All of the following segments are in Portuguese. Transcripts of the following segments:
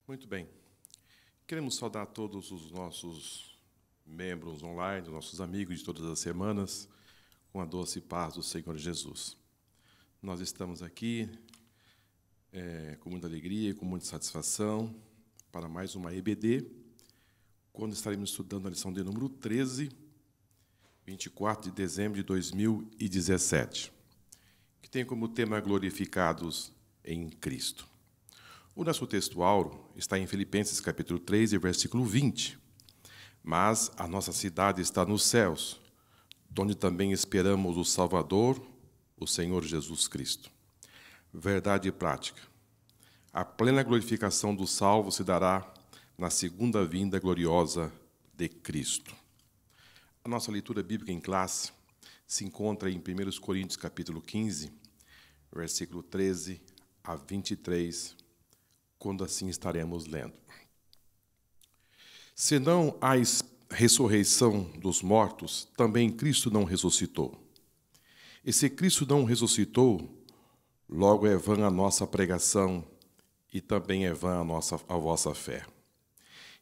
Muito bem. Queremos saudar todos os nossos membros online, nossos amigos de todas as semanas, com a doce paz do Senhor Jesus. Nós estamos aqui com muita alegria e com muita satisfação para mais uma EBD, quando estaremos estudando a lição de número 13, 24 de dezembro de 2017, que tem como tema Glorificados em Cristo. O nosso textual está em Filipenses capítulo 3, versículo 20. Mas a nossa cidade está nos céus, onde também esperamos o Salvador, o Senhor Jesus Cristo. Verdade e prática. A plena glorificação do salvo se dará na segunda vinda gloriosa de Cristo. A nossa leitura bíblica em classe se encontra em 1 Coríntios capítulo 15, versículo 13 a 23, quando assim estaremos lendo. Senão a ressurreição dos mortos, também Cristo não ressuscitou. E se Cristo não ressuscitou, logo é vã a nossa pregação e também é vã a vossa fé.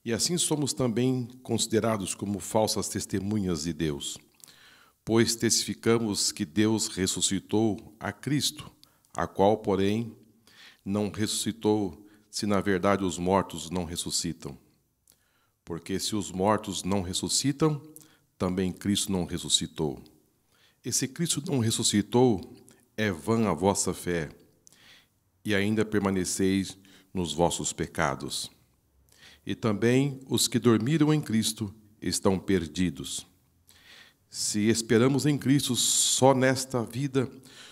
E assim somos também considerados como falsas testemunhas de Deus, pois testificamos que Deus ressuscitou a Cristo, a qual, porém, não ressuscitou, se na verdade os mortos não ressuscitam. Porque se os mortos não ressuscitam, também Cristo não ressuscitou. E se Cristo não ressuscitou, é vã a vossa fé, e ainda permaneceis nos vossos pecados. E também os que dormiram em Cristo estão perdidos. Se esperamos em Cristo só nesta vida,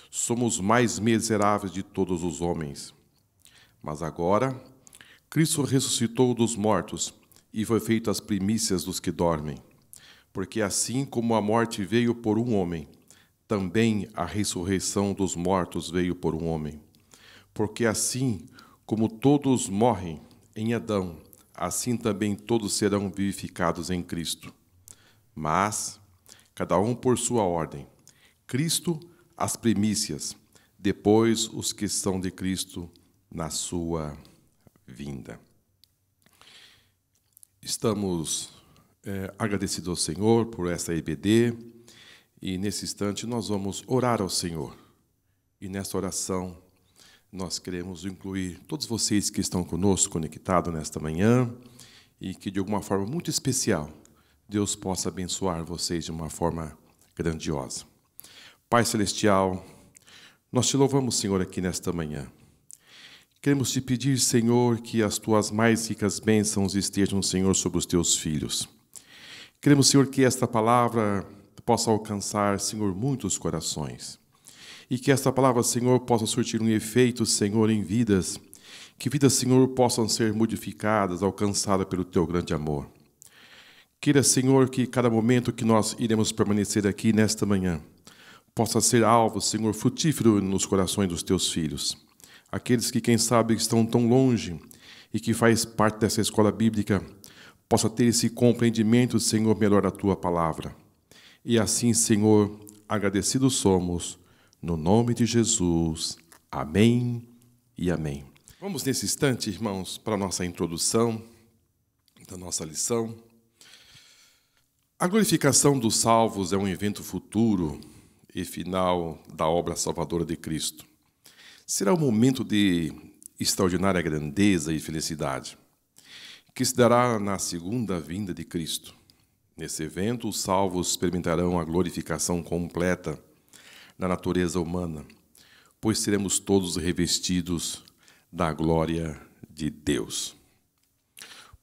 somos mais miseráveis de todos os homens. Mas agora, Cristo ressuscitou dos mortos e foi feito as primícias dos que dormem. Porque assim como a morte veio por um homem, também a ressurreição dos mortos veio por um homem. Porque assim como todos morrem em Adão, assim também todos serão vivificados em Cristo. Mas, cada um por sua ordem. Cristo, as primícias, depois os que são de Cristo na sua vinda. Estamos agradecidos ao Senhor por esta EBD, e nesse instante nós vamos orar ao Senhor. E nesta oração nós queremos incluir todos vocês que estão conosco, conectados nesta manhã, e que de alguma forma muito especial Deus possa abençoar vocês de uma forma grandiosa. Pai Celestial, nós te louvamos, Senhor, aqui nesta manhã. Queremos te pedir, Senhor, que as tuas mais ricas bênçãos estejam, Senhor, sobre os teus filhos. Queremos, Senhor, que esta palavra possa alcançar, Senhor, muitos corações. E que esta palavra, Senhor, possa surtir um efeito, Senhor, em vidas. Que vidas, Senhor, possam ser modificadas, alcançadas pelo teu grande amor. Queira, Senhor, que cada momento que nós iremos permanecer aqui nesta manhã possa ser alvo, Senhor, frutífero nos corações dos teus filhos. Aqueles que, quem sabe, estão tão longe e que faz parte dessa escola bíblica, possa ter esse compreendimento, Senhor, melhor da tua palavra. E assim, Senhor, agradecidos somos, no nome de Jesus. Amém e amém. Vamos nesse instante, irmãos, para a nossa introdução da nossa lição. A glorificação dos salvos é um evento futuro e final da obra salvadora de Cristo. Será um momento de extraordinária grandeza e felicidade, que se dará na segunda vinda de Cristo. Nesse evento, os salvos experimentarão a glorificação completa da natureza humana, pois seremos todos revestidos da glória de Deus.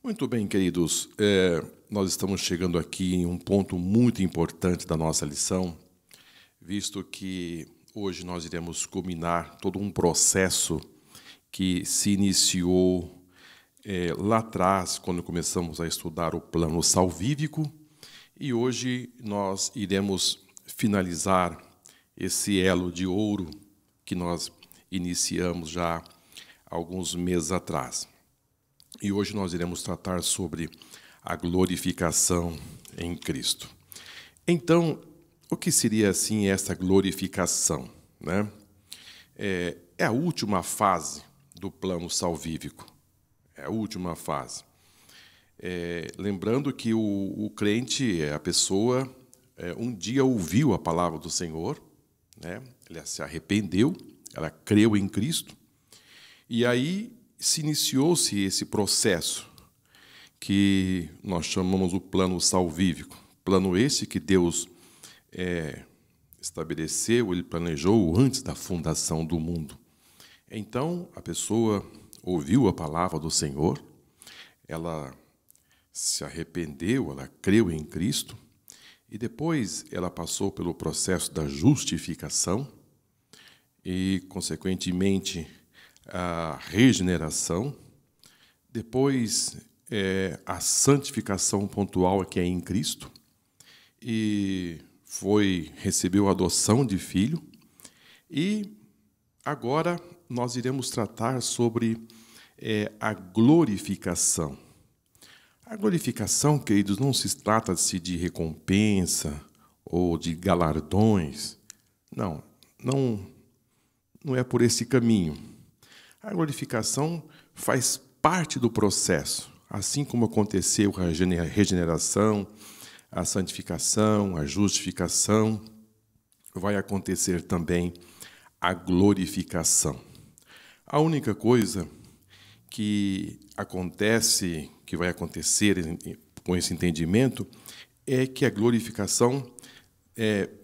Muito bem, queridos, nós estamos chegando aqui em um ponto muito importante da nossa lição, visto que hoje nós iremos culminar todo um processo que se iniciou lá atrás, quando começamos a estudar o plano salvífico, e hoje nós iremos finalizar esse elo de ouro que nós iniciamos já há alguns meses atrás. E hoje nós iremos tratar sobre a glorificação em Cristo. Então, o que seria, assim, essa glorificação, né? É a última fase do plano salvífico. É a última fase. Lembrando que o crente, a pessoa, um dia ouviu a palavra do Senhor, né? Ela se arrependeu, ela creu em Cristo, e aí iniciou-se esse processo que nós chamamos o plano salvífico. Plano esse que Deus estabeleceu, Ele planejou antes da fundação do mundo. Então, a pessoa ouviu a palavra do Senhor, ela se arrependeu, ela creu em Cristo, e depois ela passou pelo processo da justificação e, consequentemente, a regeneração, depois a santificação pontual que é em Cristo, e recebeu a adoção de filho, e agora nós iremos tratar sobre a glorificação. A glorificação, queridos, não se trata-se de recompensa ou de galardões. Não é por esse caminho. A glorificação faz parte do processo, assim como aconteceu com a regeneração, a santificação, a justificação, vai acontecer também a glorificação. A única coisa que acontece, que vai acontecer com esse entendimento, é que a glorificação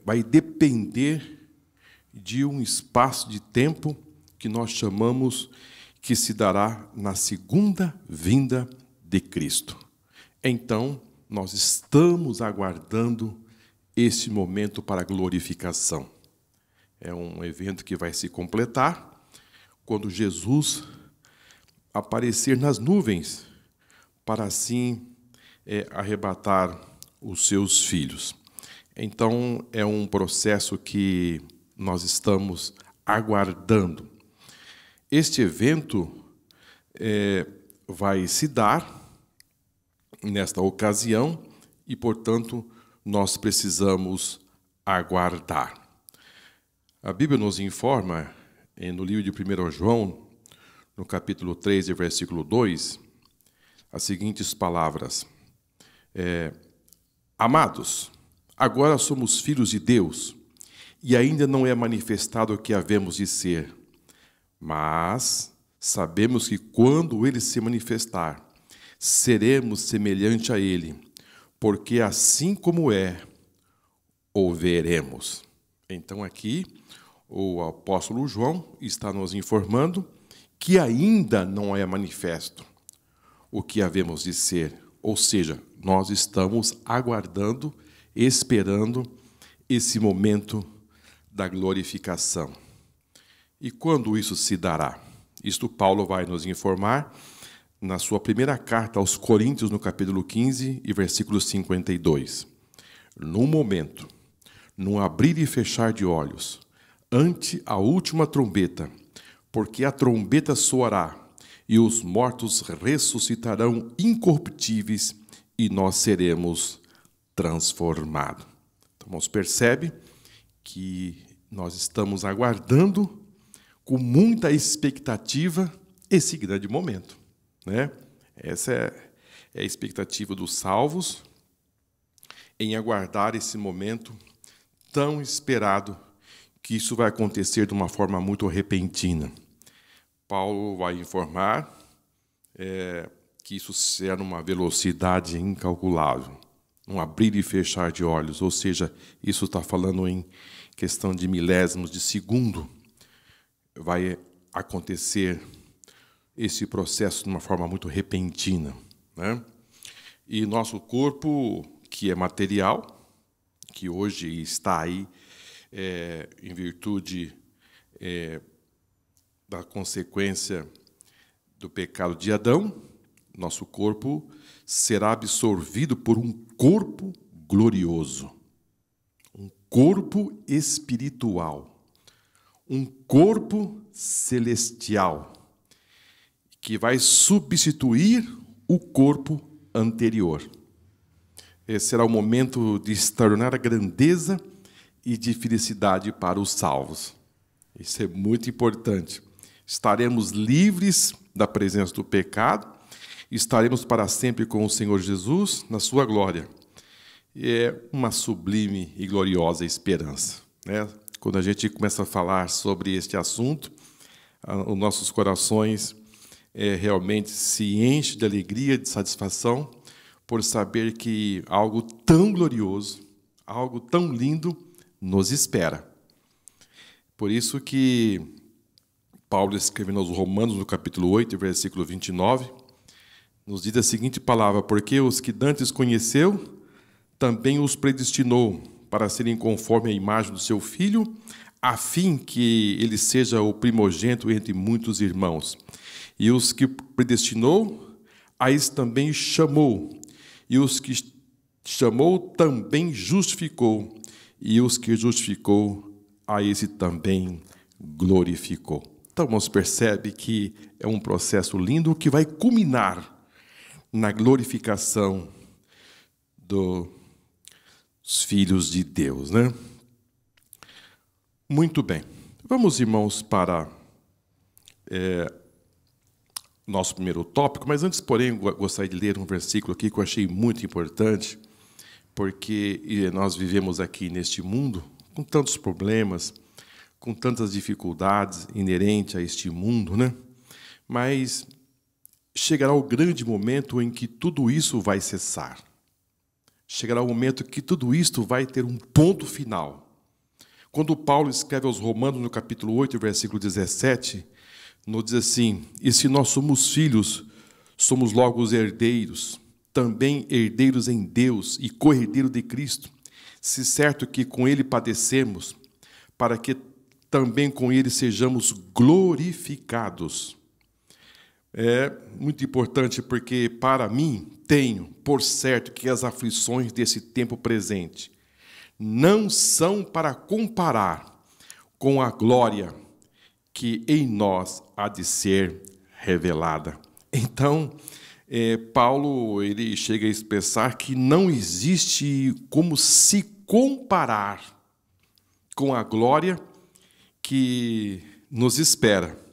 vai depender de um espaço de tempo que nós chamamos que se dará na segunda vinda de Cristo. Então, nós estamos aguardando esse momento para a glorificação. É um evento que vai se completar quando Jesus aparecer nas nuvens para assim arrebatar os seus filhos. Então, é um processo que nós estamos aguardando. Este evento vai se dar nesta ocasião e, portanto, nós precisamos aguardar. A Bíblia nos informa, no livro de 1 João, no capítulo 3, versículo 2, as seguintes palavras. Amados, agora somos filhos de Deus, e ainda não é manifestado o que havemos de ser, mas sabemos que quando Ele se manifestar, seremos semelhante a Ele, porque assim como o veremos. Então aqui o apóstolo João está nos informando que ainda não é manifesto o que havemos de ser, ou seja, nós estamos aguardando, esperando esse momento da glorificação. E quando isso se dará? Isto Paulo vai nos informar na sua primeira carta aos Coríntios, no capítulo 15 e versículo 52. No momento, num abrir e fechar de olhos, ante a última trombeta, porque a trombeta soará, e os mortos ressuscitarão incorruptíveis, e nós seremos transformados. Então, nós percebe que nós estamos aguardando com muita expectativa esse grande momento, né? Essa é a expectativa dos salvos em aguardar esse momento tão esperado, que isso vai acontecer de uma forma muito repentina. Paulo vai informar que isso será numa velocidade incalculável, um abrir e fechar de olhos, ou seja, isso está falando em questão de milésimos de segundo. Vai acontecer esse processo de uma forma muito repentina, né? E nosso corpo, que é material, que hoje está aí em virtude da consequência do pecado de Adão, nosso corpo será absorvido por um corpo glorioso, um corpo espiritual, um corpo celestial, que vai substituir o corpo anterior. Esse será o momento de extraordinária grandeza e de felicidade para os salvos. Isso é muito importante. Estaremos livres da presença do pecado estaremos para sempre com o Senhor Jesus na sua glória. E é uma sublime e gloriosa esperança, né? Quando a gente começa a falar sobre este assunto, os nossos corações realmente se enchem de alegria, de satisfação, por saber que algo tão glorioso, algo tão lindo nos espera. Por isso que Paulo, escrevendo aos Romanos, no capítulo 8, versículo 29, nos diz a seguinte palavra: porque os que dantes conheceu, também os predestinou para serem conforme a imagem do seu Filho, a fim que ele seja o primogênito entre muitos irmãos. E os que predestinou, a esses também chamou. E os que chamou, também justificou. E os que justificou, a esse também glorificou. Então, você percebe que é um processo lindo que vai culminar na glorificação dos filhos de Deus, né? Muito bem. Vamos, irmãos, para nosso primeiro tópico, mas antes, porém, gostaria de ler um versículo aqui que eu achei muito importante, porque nós vivemos aqui neste mundo com tantos problemas, com tantas dificuldades inerentes a este mundo, né? Mas chegará o grande momento em que tudo isso vai cessar. Chegará o momento que tudo isto vai ter um ponto final. Quando Paulo escreve aos Romanos, no capítulo 8, versículo 17, nos diz assim: e se nós somos filhos, somos logo os herdeiros, também herdeiros em Deus e co-herdeiro de Cristo, se certo que com ele padecemos, para que também com ele sejamos glorificados. É muito importante, porque para mim tenho por certo que as aflições desse tempo presente não são para comparar com a glória que em nós há de ser revelada. Então, Paulo ele chega a expressar que não existe como se comparar com a glória que nos espera.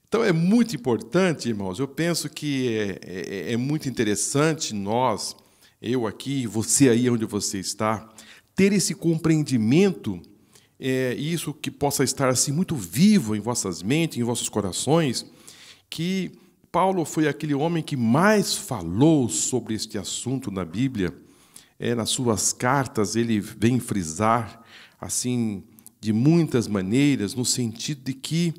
Então, é muito importante, irmãos, eu penso que é muito interessante nós, eu aqui, você aí onde você está, ter esse compreendimento, isso que possa estar assim muito vivo em vossas mentes, em vossos corações, que Paulo foi aquele homem que mais falou sobre este assunto na Bíblia. Nas suas cartas ele vem frisar assim de muitas maneiras, no sentido de que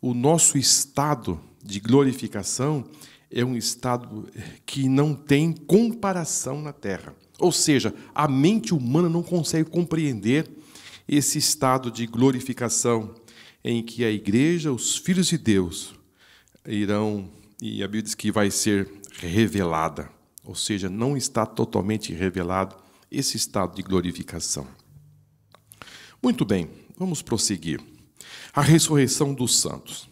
o nosso estado de glorificação é um estado que não tem comparação na terra. Ou seja, a mente humana não consegue compreender esse estado de glorificação em que a igreja, os filhos de Deus, irão, e a Bíblia diz que vai ser revelada. Ou seja, não está totalmente revelado esse estado de glorificação. Muito bem, vamos prosseguir. A ressurreição dos santos.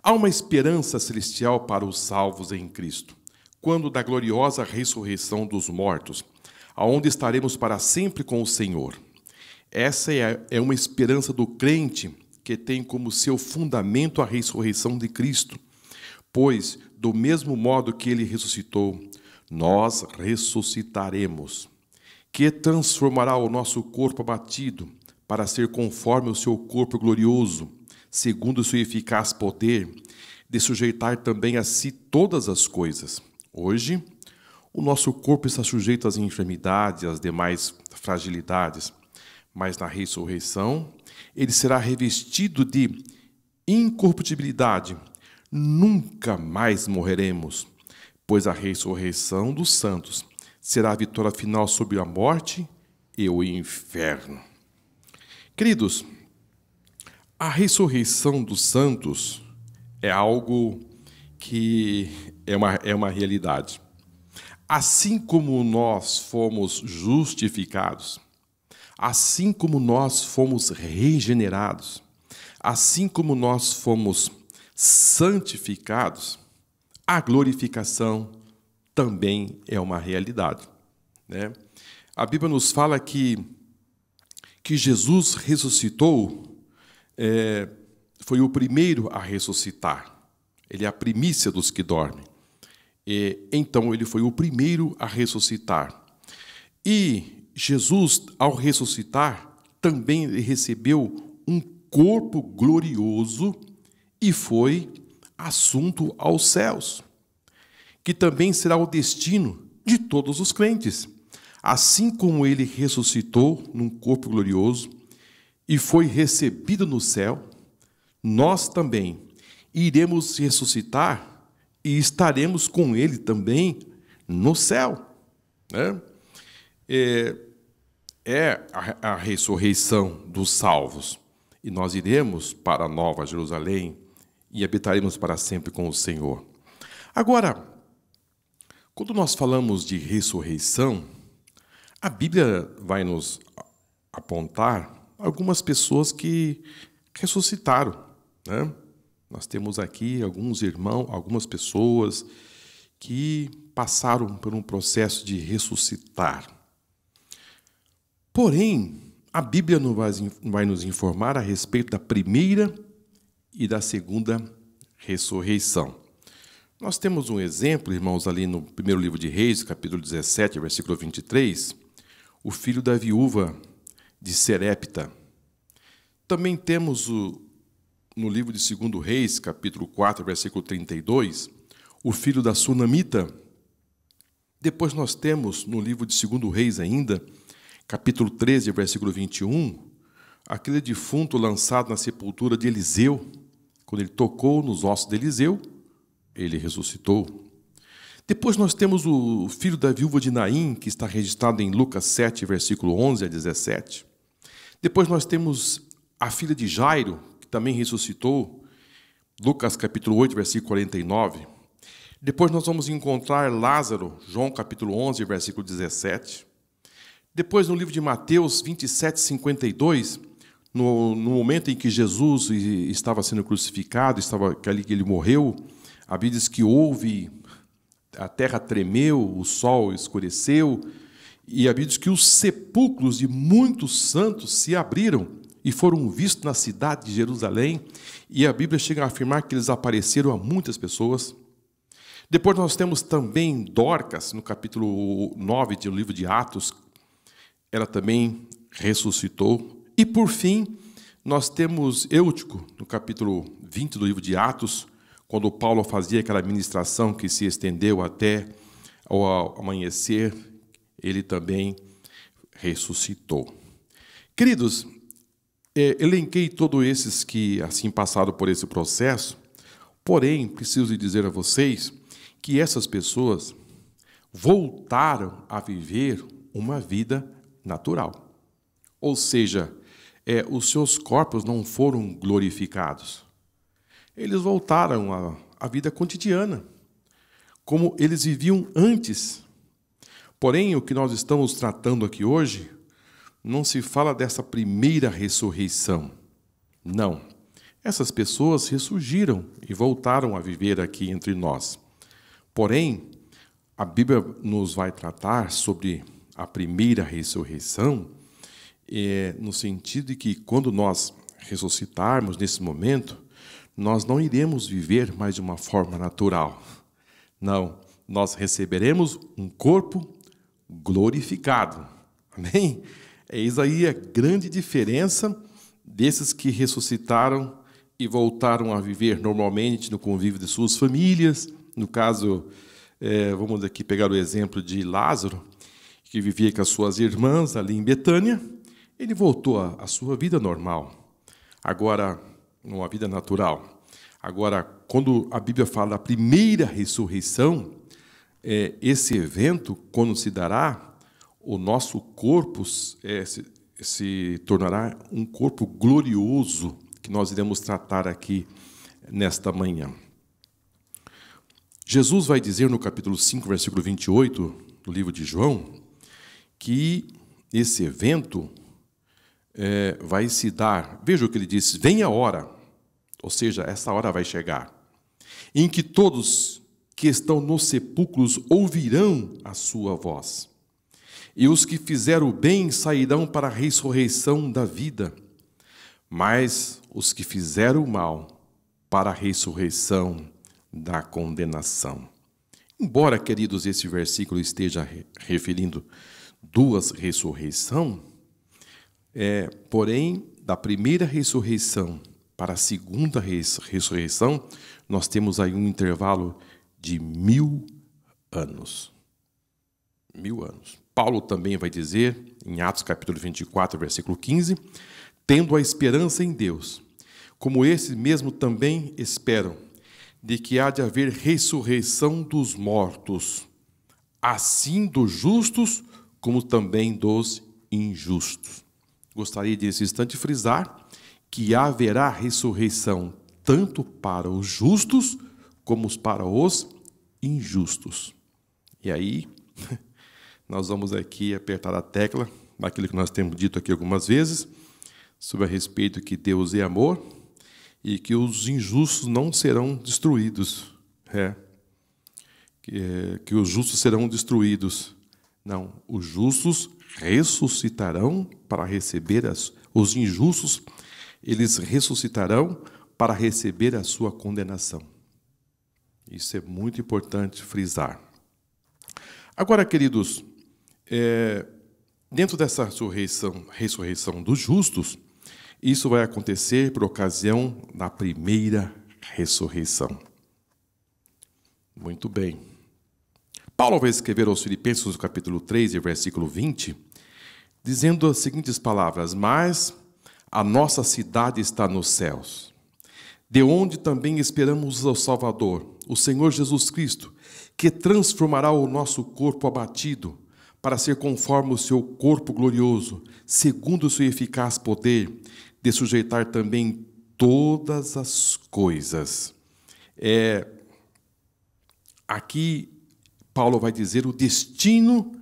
Há uma esperança celestial para os salvos em Cristo, quando da gloriosa ressurreição dos mortos, aonde estaremos para sempre com o Senhor. Essa é uma esperança do crente que tem como seu fundamento a ressurreição de Cristo, pois, do mesmo modo que ele ressuscitou, nós ressuscitaremos, que transformará o nosso corpo abatido para ser conforme o seu corpo glorioso, segundo o seu eficaz poder, de sujeitar também a si todas as coisas. Hoje, o nosso corpo está sujeito às enfermidades, às demais fragilidades, mas na ressurreição, ele será revestido de incorruptibilidade. Nunca mais morreremos, pois a ressurreição dos santos será a vitória final sobre a morte e o inferno. Queridos, a ressurreição dos santos é algo que é uma realidade. Assim como nós fomos justificados, assim como nós fomos regenerados, assim como nós fomos santificados, a glorificação também é uma realidade, né? A Bíblia nos fala que Jesus ressuscitou, foi o primeiro a ressuscitar. Ele é a primícia dos que dormem. Então ele foi o primeiro a ressuscitar. E Jesus, ao ressuscitar, também recebeu um corpo glorioso e foi assunto aos céus, que também será o destino de todos os crentes. Assim como ele ressuscitou num corpo glorioso e foi recebido no céu, nós também iremos ressuscitar e estaremos com ele também no céu. É a ressurreição dos salvos. E nós iremos para a Nova Jerusalém e habitaremos para sempre com o Senhor. Agora, quando nós falamos de ressurreição, a Bíblia vai nos apontar algumas pessoas que ressuscitaram, né? Nós temos aqui alguns irmãos, algumas pessoas que passaram por um processo de ressuscitar. Porém, a Bíblia não vai nos informar a respeito da primeira e da segunda ressurreição. Nós temos um exemplo, irmãos, ali no primeiro livro de Reis, capítulo 17, versículo 23, o filho da viúva de Serepta. Também temos no livro de 2 Reis, capítulo 4, versículo 32, o filho da Sunamita. Depois nós temos no livro de 2 Reis ainda, capítulo 13, versículo 21, aquele defunto lançado na sepultura de Eliseu. Quando ele tocou nos ossos de Eliseu, ele ressuscitou. Depois nós temos o filho da viúva de Naim, que está registrado em Lucas 7, versículo 11 a 17. Depois nós temos a filha de Jairo, que também ressuscitou, Lucas capítulo 8, versículo 49. Depois nós vamos encontrar Lázaro, João capítulo 11, versículo 17. Depois, no livro de Mateus 27, 52, no momento em que Jesus estava sendo crucificado, estava ali que ele morreu, a Bíblia diz que a terra tremeu, o sol escureceu, e a Bíblia diz que os sepulcros de muitos santos se abriram e foram vistos na cidade de Jerusalém, e a Bíblia chega a afirmar que eles apareceram a muitas pessoas. Depois nós temos também Dorcas, no capítulo 9 do livro de Atos, ela também ressuscitou. E, por fim, nós temos Eutico, no capítulo 20 do livro de Atos, quando Paulo fazia aquela ministração que se estendeu até ao amanhecer, ele também ressuscitou. Queridos, elenquei todos esses que assim passaram por esse processo, porém, preciso dizer a vocês que essas pessoas voltaram a viver uma vida natural. Ou seja, os seus corpos não foram glorificados. Eles voltaram à vida cotidiana, como eles viviam antes. Porém, o que nós estamos tratando aqui hoje, não se fala dessa primeira ressurreição. Não. Essas pessoas ressurgiram e voltaram a viver aqui entre nós. Porém, a Bíblia nos vai tratar sobre a primeira ressurreição, no sentido de que quando nós ressuscitarmos nesse momento, nós não iremos viver mais de uma forma natural. Não, nós receberemos um corpo glorificado. Amém? Eis aí a grande diferença desses que ressuscitaram e voltaram a viver normalmente no convívio de suas famílias. No caso, vamos aqui pegar o exemplo de Lázaro, que vivia com as suas irmãs ali em Betânia. Ele voltou à sua vida normal. Agora, numa vida natural. Agora, quando a Bíblia fala da primeira ressurreição, esse evento, quando se dará, o nosso corpo se tornará um corpo glorioso, que nós iremos tratar aqui nesta manhã. Jesus vai dizer no capítulo 5, versículo 28, do livro de João, que esse evento vai se dar. Veja o que ele disse: vem a hora, ou seja, essa hora vai chegar, em que todos que estão nos sepulcros ouvirão a sua voz, e os que fizeram o bem sairão para a ressurreição da vida, mas os que fizeram o mal para a ressurreição da condenação. Embora, queridos, esse versículo esteja referindo duas ressurreições, porém, da primeira ressurreição para a segunda ressurreição, nós temos aí um intervalo de 1000 anos. 1000 anos. Paulo também vai dizer, em Atos capítulo 24, versículo 15, tendo a esperança em Deus, como esses mesmo também esperam, de que há de haver ressurreição dos mortos, assim dos justos, como também dos injustos. Gostaria de, nesse instante, frisar que haverá ressurreição tanto para os justos como para os injustos. E aí, nós vamos aqui apertar a tecla daquilo que nós temos dito aqui algumas vezes, sobre a respeito que Deus é amor e que os injustos não serão destruídos. Que os justos serão destruídos. Não, os justos ressuscitarão para receber os injustos, eles ressuscitarão para receber a sua condenação. Isso é muito importante frisar. Agora, queridos, dentro dessa ressurreição dos justos, isso vai acontecer por ocasião da primeira ressurreição. Muito bem. Paulo vai escrever aos Filipenses, no capítulo 3, versículo 20, dizendo as seguintes palavras: mas a nossa cidade está nos céus, de onde também esperamos o Salvador, o Senhor Jesus Cristo, que transformará o nosso corpo abatido, para ser conforme o seu corpo glorioso, segundo o seu eficaz poder, de sujeitar também todas as coisas. Aqui, Paulo vai dizer o destino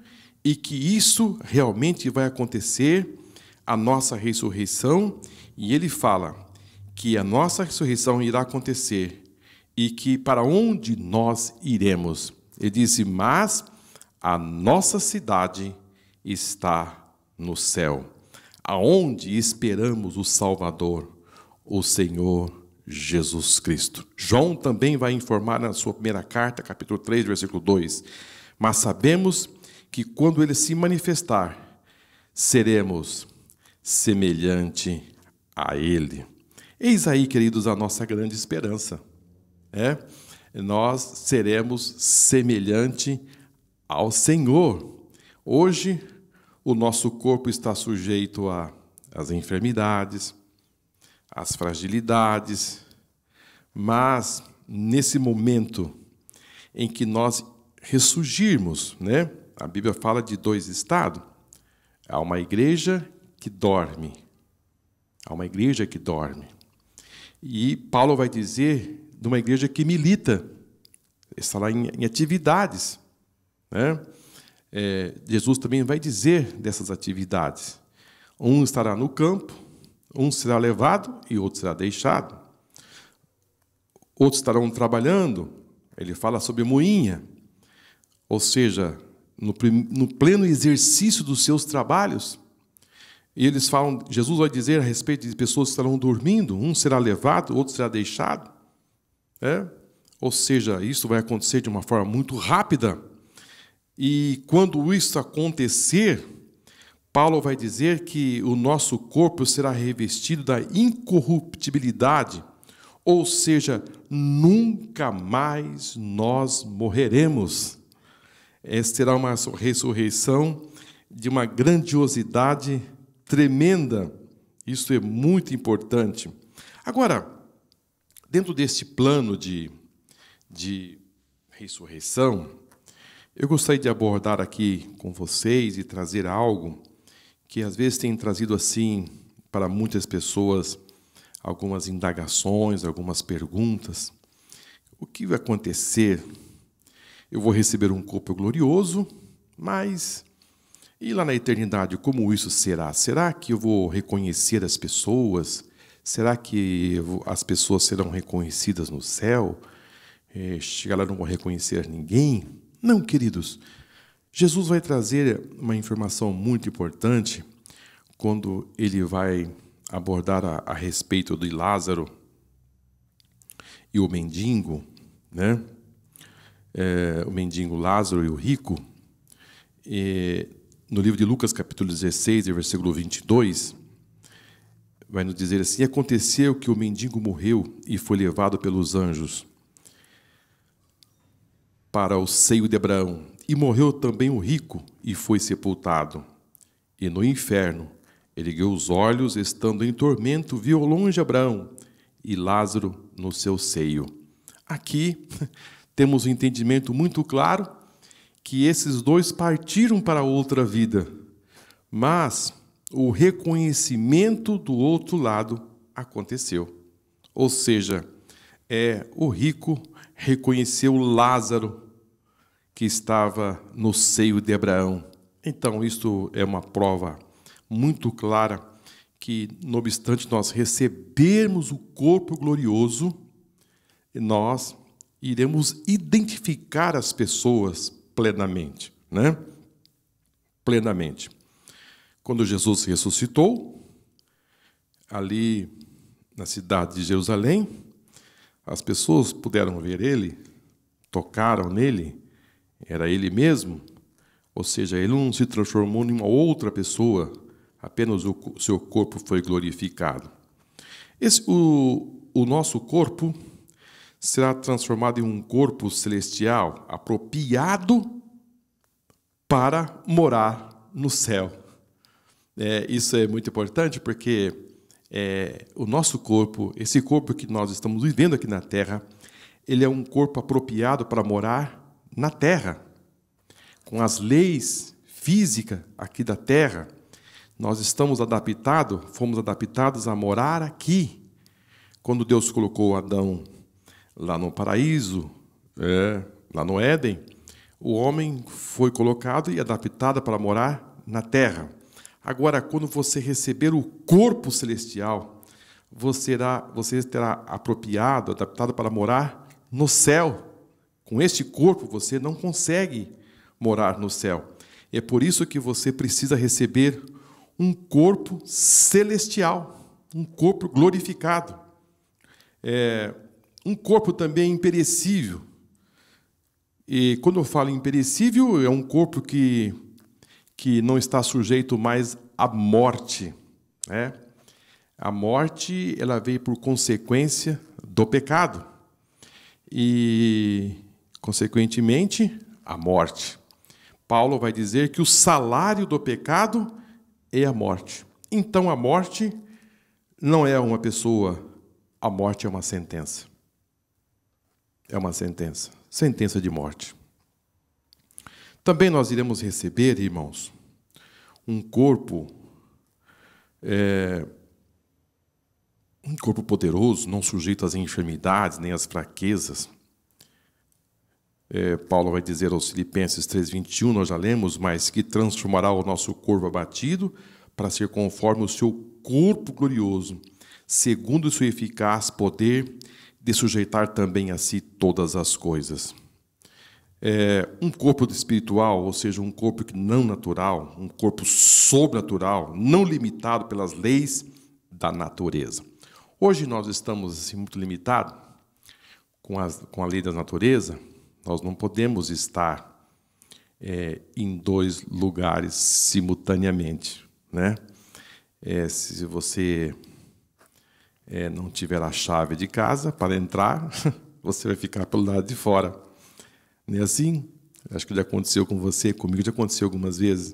e que isso realmente vai acontecer, a nossa ressurreição, e ele fala que a nossa ressurreição irá acontecer e que para onde nós iremos. Ele disse, mas a nossa cidade está no céu, aonde esperamos o Salvador, o Senhor Jesus Cristo. João também vai informar na sua primeira carta, capítulo 3, versículo 2, mas sabemos que quando ele se manifestar, seremos semelhante a ele. Eis aí, queridos, a nossa grande esperança. Nós seremos semelhante ao Senhor. Hoje, o nosso corpo está sujeito às enfermidades, às fragilidades, mas nesse momento em que nós ressurgirmos, a Bíblia fala de 2 estados. Há uma igreja que dorme. Há uma igreja que dorme. E Paulo vai dizer de uma igreja que milita, está lá em atividades. Jesus também vai dizer dessas atividades. Um estará no campo, um será levado e outro será deixado. Outros estarão trabalhando, ele fala sobre moinha, ou seja, no pleno exercício dos seus trabalhos. E eles falam, Jesus vai dizer a respeito de pessoas que estarão dormindo, um será levado, outro será deixado. Ou seja, isso vai acontecer de uma forma muito rápida. E quando isso acontecer, Paulo vai dizer que o nosso corpo será revestido da incorruptibilidade, ou seja, nunca mais nós morreremos. Essa será uma ressurreição de uma grandiosidade tremenda. Isso é muito importante. Agora, dentro deste plano de ressurreição, eu gostaria de abordar aqui com vocês e trazer algo que às vezes tem trazido assim para muitas pessoas algumas indagações, algumas perguntas. O que vai acontecer? Eu vou receber um corpo glorioso, mas e lá na eternidade, como isso será? Será que eu vou reconhecer as pessoas? Será que as pessoas serão reconhecidas no céu? Chegar lá, não vou reconhecer ninguém? Não, queridos. Jesus vai trazer uma informação muito importante quando ele vai abordar a respeito de Lázaro e o mendigo, o mendigo Lázaro e o rico, no livro de Lucas, capítulo 16, versículo 22, vai nos dizer assim: aconteceu que o mendigo morreu e foi levado pelos anjos para o seio de Abraão. E morreu também o rico e foi sepultado. E no inferno, ergueu os olhos, estando em tormento, viu ao longe Abraão e Lázaro no seu seio. Aqui temos um entendimento muito claro que esses dois partiram para outra vida, mas o reconhecimento do outro lado aconteceu. Ou seja, o rico reconheceu Lázaro, que estava no seio de Abraão. Então, isto é uma prova muito clara que, não obstante nós recebermos o corpo glorioso, nós iremos identificar as pessoas plenamente, né? Plenamente. Quando Jesus ressuscitou, ali na cidade de Jerusalém, as pessoas puderam ver ele, tocaram nele, era ele mesmo, ou seja, ele não se transformou em uma outra pessoa, apenas o seu corpo foi glorificado. O nosso corpo será transformado em um corpo celestial, apropriado para morar no céu. Isso é muito importante porque o nosso corpo, esse corpo que nós estamos vivendo aqui na Terra, ele é um corpo apropriado para morar na Terra. Com as leis físicas aqui da Terra, nós fomos adaptados a morar aqui. Quando Deus colocou Adão lá no paraíso, lá no Éden, o homem foi colocado e adaptado para morar na Terra. Agora, quando você receber o corpo celestial, você terá apropriado, adaptado para morar no céu. Com este corpo, você não consegue morar no céu. É por isso que você precisa receber um corpo celestial, um corpo glorificado. Um corpo também imperecível. E quando eu falo imperecível, é um corpo que não está sujeito mais à morte, né? A morte, ela veio por consequência do pecado. E, consequentemente, a morte. Paulo vai dizer que o salário do pecado é a morte. Então, a morte não é uma pessoa, a morte é uma sentença. É uma sentença. Sentença de morte. Também nós iremos receber, irmãos, um corpo poderoso, não sujeito às enfermidades, nem às fraquezas. Paulo vai dizer aos Filipenses 3:21, nós já lemos, mas que transformará o nosso corpo abatido para ser conforme o seu corpo glorioso, segundo o seu eficaz poder de sujeitar também a si todas as coisas. Um corpo espiritual, ou seja, um corpo não natural, um corpo sobrenatural, não limitado pelas leis da natureza. Hoje nós estamos assim, muito limitados com a lei da natureza. Nós não podemos estar em dois lugares simultaneamente, né? Se você não tiver a chave de casa para entrar, você vai ficar pelo lado de fora. Não é assim? Acho que já aconteceu com você, comigo já aconteceu algumas vezes,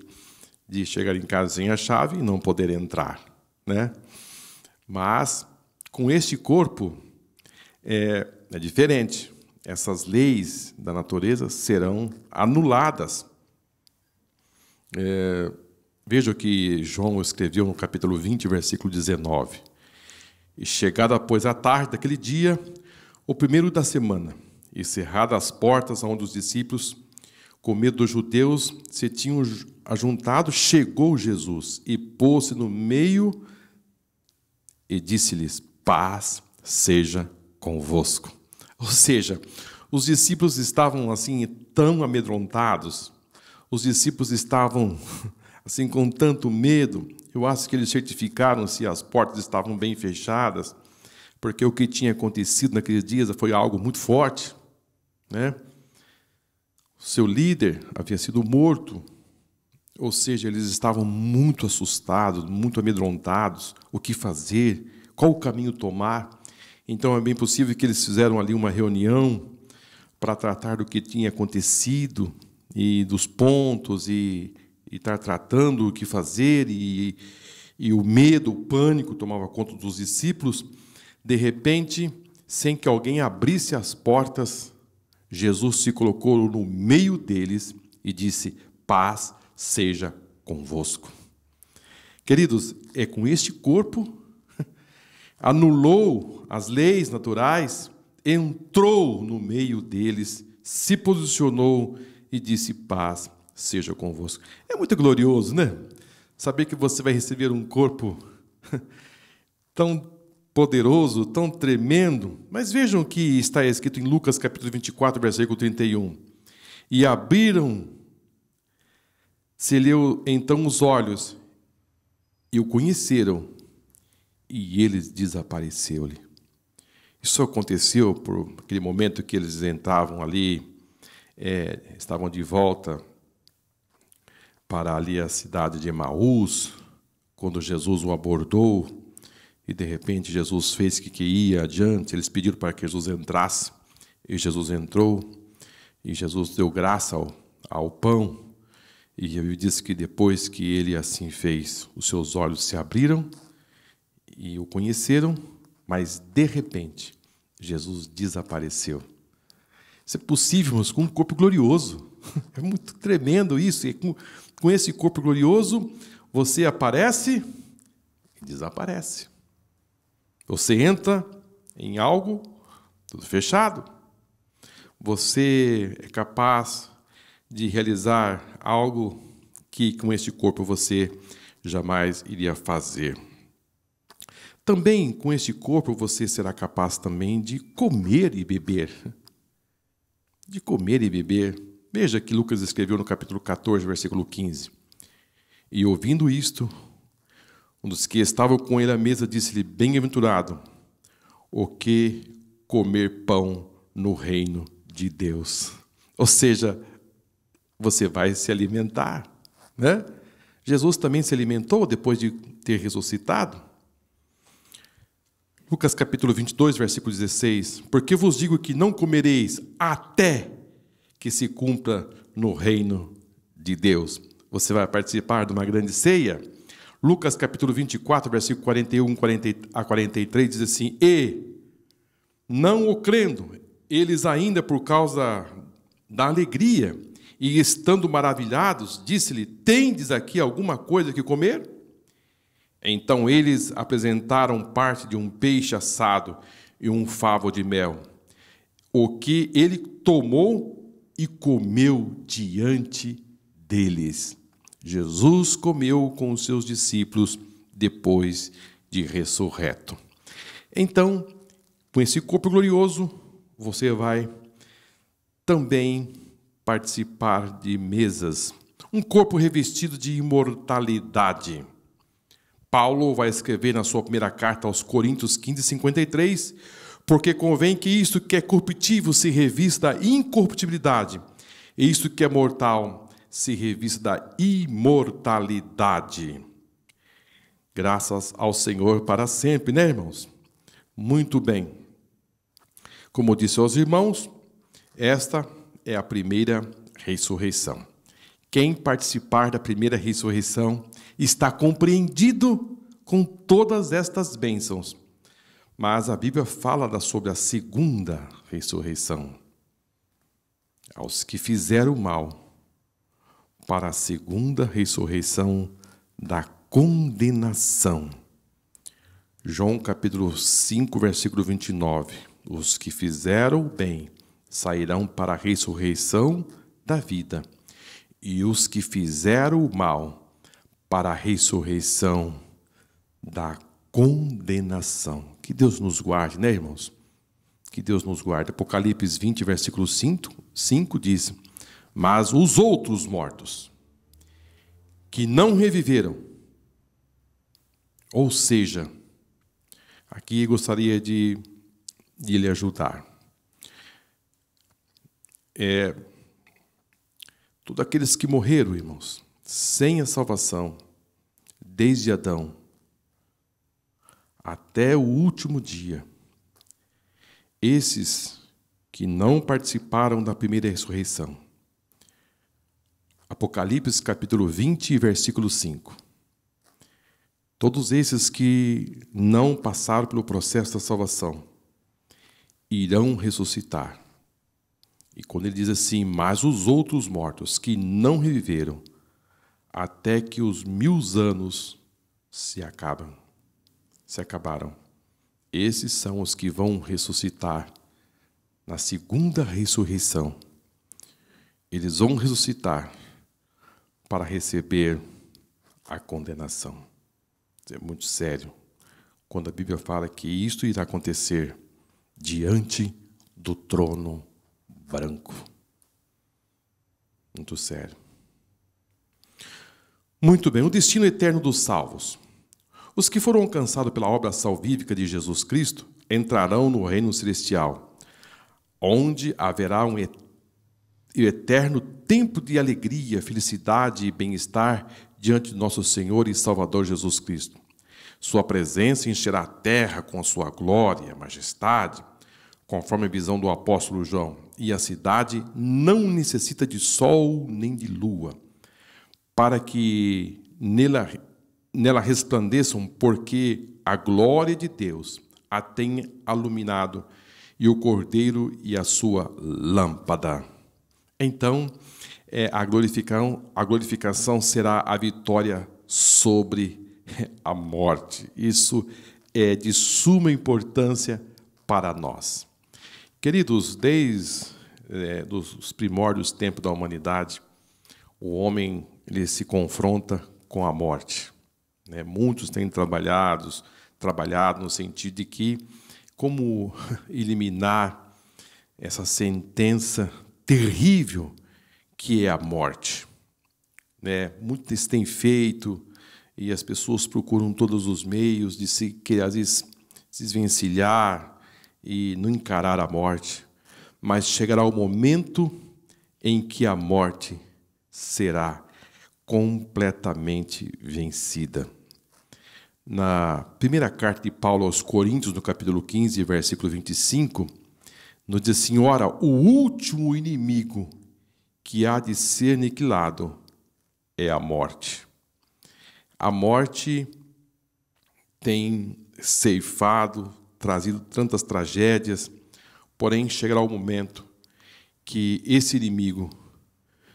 de chegar em casa sem a chave e não poder entrar, né? Mas, com este corpo, é diferente. Essas leis da natureza serão anuladas. Veja o que João escreveu no capítulo 20, versículo 19. E chegada, pois, a tarde daquele dia, o primeiro da semana, e cerradas as portas onde os discípulos, com medo dos judeus, se tinham ajuntado, chegou Jesus e pôs-se no meio e disse-lhes: paz seja convosco. Ou seja, os discípulos estavam assim tão amedrontados, os discípulos estavam assim com tanto medo. Eu acho que eles certificaram se as portas estavam bem fechadas, porque o que tinha acontecido naqueles dias foi algo muito forte, né? seu líder havia sido morto, ou seja, eles estavam muito assustados, muito amedrontados, o que fazer, qual o caminho tomar. Então é bem possível que eles fizeram ali uma reunião para tratar do que tinha acontecido e dos pontos e estar tratando o que fazer e o medo, o pânico tomava conta dos discípulos. De repente, sem que alguém abrisse as portas, Jesus se colocou no meio deles e disse: paz seja convosco. Queridos, é com este corpo, anulou as leis naturais, entrou no meio deles, se posicionou e disse: paz seja convosco. É muito glorioso, né? Saber que você vai receber um corpo tão poderoso, tão tremendo. Mas vejam o que está escrito em Lucas capítulo 24, versículo 31. E abriram-se leu então os olhos e o conheceram, e eles desapareceu-lhe. Isso aconteceu por aquele momento que eles entravam ali, estavam de volta para ali a cidade de Emaús, quando Jesus o abordou, e de repente Jesus fez que ia adiante. Eles pediram para que Jesus entrasse, e Jesus entrou, e Jesus deu graça ao pão, e ele disse que depois que ele assim fez, os seus olhos se abriram e o conheceram, mas de repente Jesus desapareceu. Isso é possível, mas com um corpo glorioso. É muito tremendo isso. E com esse corpo glorioso, você aparece e desaparece. Você entra em algo, tudo fechado. Você é capaz de realizar algo que com este corpo você jamais iria fazer. Também com este corpo você será capaz também de comer e beber. De comer e beber. Veja que Lucas escreveu no capítulo 14, versículo 15. E ouvindo isto, um dos que estavam com ele à mesa disse-lhe: bem-aventurado o que comer pão no reino de Deus. Ou seja, você vai se alimentar, né? Jesus também se alimentou depois de ter ressuscitado. Lucas capítulo 22, versículo 16. Porque vos digo que não comereis até que se cumpra no reino de Deus. Você vai participar de uma grande ceia? Lucas capítulo 24, versículo 41 a 43 diz assim: e, não o crendo, eles ainda por causa da alegria e estando maravilhados, disse-lhe: tendes aqui alguma coisa que comer? Então eles apresentaram parte de um peixe assado e um favo de mel, o que ele tomou e comeu diante deles. Jesus comeu com os seus discípulos depois de ressurreto. Então, com esse corpo glorioso, você vai também participar de mesas. Um corpo revestido de imortalidade. Paulo vai escrever na sua primeira carta aos Coríntios 15:53, porque convém que isto que é corruptível se revista da incorruptibilidade, e isto que é mortal se revista da imortalidade. Graças ao Senhor para sempre, né, irmãos? Muito bem. Como eu disse aos irmãos, esta é a primeira ressurreição. Quem participar da primeira ressurreição está compreendido com todas estas bênçãos. Mas a Bíblia fala sobre a segunda ressurreição. Aos que fizeram o mal, para a segunda ressurreição da condenação. João capítulo 5, versículo 29. Os que fizeram o bem sairão para a ressurreição da vida, e os que fizeram o mal para a ressurreição da condenação. Que Deus nos guarde, né, irmãos? Que Deus nos guarde. Apocalipse 20, versículo 5 diz: mas os outros mortos, que não reviveram, ou seja, aqui gostaria de lhe ajudar. Todos aqueles que morreram, irmãos, sem a salvação, desde Adão até o último dia, esses que não participaram da primeira ressurreição. Apocalipse capítulo 20, versículo 5. Todos esses que não passaram pelo processo da salvação irão ressuscitar. E quando ele diz assim, mas os outros mortos que não reviveram, até que os 1000 anos se acabaram. Esses são os que vão ressuscitar na segunda ressurreição. Eles vão ressuscitar para receber a condenação. Isso é muito sério quando a Bíblia fala que isto irá acontecer diante do trono branco. Muito sério. Muito bem, o destino eterno dos salvos. Os que foram alcançados pela obra salvífica de Jesus Cristo entrarão no reino celestial, onde haverá um eterno tempo de alegria, felicidade e bem-estar diante de nosso Senhor e Salvador Jesus Cristo. Sua presença encherá a terra com a sua glória, majestade, conforme a visão do apóstolo João, e a cidade não necessita de sol nem de lua, para que nela resplandeçam, porque a glória de Deus a tem iluminado, e o Cordeiro e a sua lâmpada. Então, a glorificação será a vitória sobre a morte. Isso é de suma importância para nós. Queridos, desde os primórdios tempos da humanidade, o homem ele se confronta com a morte. Muitos têm trabalhado no sentido de que como eliminar essa sentença terrível que é a morte. Muitos têm feito e as pessoas procuram todos os meios de às vezes, se desvencilhar e não encarar a morte. Mas chegará o momento em que a morte será completamente vencida. Na primeira carta de Paulo aos Coríntios, no capítulo 15, versículo 25, nos diz assim: ora, o último inimigo que há de ser aniquilado é a morte. A morte tem ceifado, trazido tantas tragédias, porém chegará o momento que esse inimigo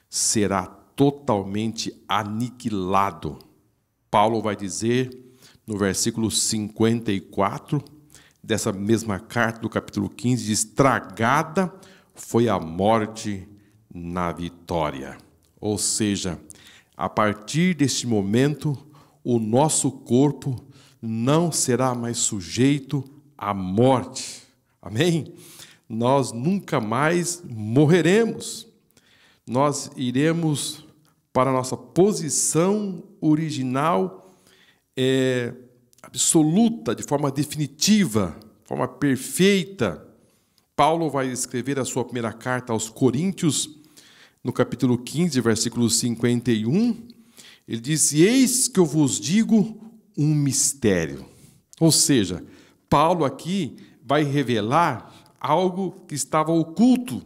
será totalmente aniquilado. Paulo vai dizer no versículo 54 dessa mesma carta do capítulo 15, diz: tragada foi a morte na vitória. Ou seja, a partir deste momento, o nosso corpo não será mais sujeito à morte. Amém? Nós nunca mais morreremos. Nós iremos para a nossa posição original, absoluta, de forma definitiva, de forma perfeita. Paulo vai escrever a sua primeira carta aos Coríntios, no capítulo 15, versículo 51, ele diz: eis que eu vos digo um mistério. Ou seja, Paulo aqui vai revelar algo que estava oculto.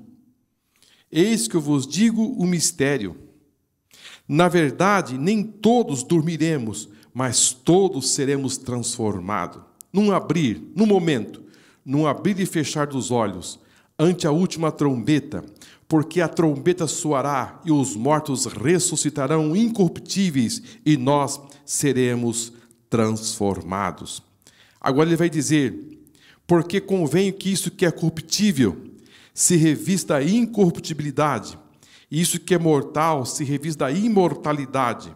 Eis que eu vos digo um mistério. Na verdade, nem todos dormiremos, mas todos seremos transformados. Num abrir e fechar dos olhos, ante a última trombeta, porque a trombeta soará e os mortos ressuscitarão incorruptíveis e nós seremos transformados. Agora ele vai dizer: porque convém que isso que é corruptível se revista a incorruptibilidade, e isso que é mortal se revista a imortalidade.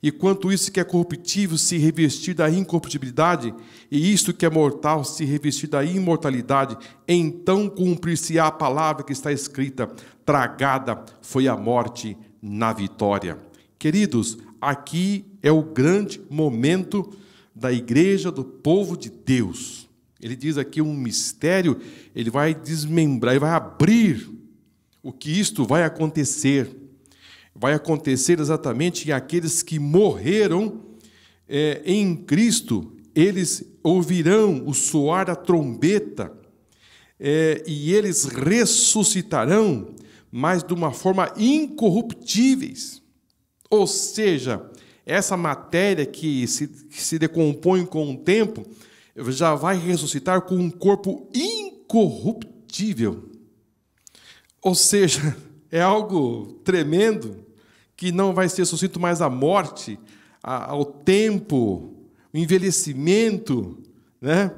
E quanto isso que é corruptível se revestir da incorruptibilidade, e isto que é mortal se revestir da imortalidade, então cumprir-se-á a palavra que está escrita: tragada foi a morte na vitória. Queridos, aqui é o grande momento da igreja, do povo de Deus. Ele diz aqui um mistério, ele vai desmembrar, ele vai abrir o que isto vai acontecer. vai acontecer exatamente em aqueles que morreram em Cristo. Eles ouvirão o soar da trombeta e eles ressuscitarão, mas de uma forma incorruptíveis. Ou seja, essa matéria que se decompõe com o tempo já vai ressuscitar com um corpo incorruptível. Ou seja, é algo tremendo, que não vai ser suscito mais à morte, ao tempo, o envelhecimento, né?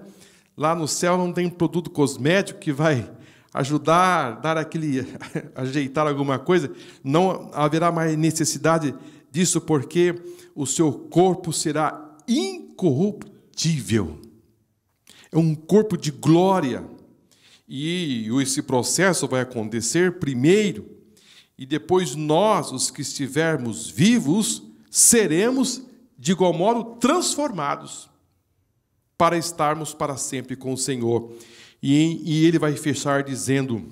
Lá no céu não tem produto cosmético que vai ajudar, dar aquele, ajeitar alguma coisa. Não haverá mais necessidade disso, porque o seu corpo será incorruptível. É um corpo de glória. E esse processo vai acontecer primeiro, e depois nós, os que estivermos vivos, seremos, de igual modo, transformados para estarmos para sempre com o Senhor. E ele vai fechar dizendo: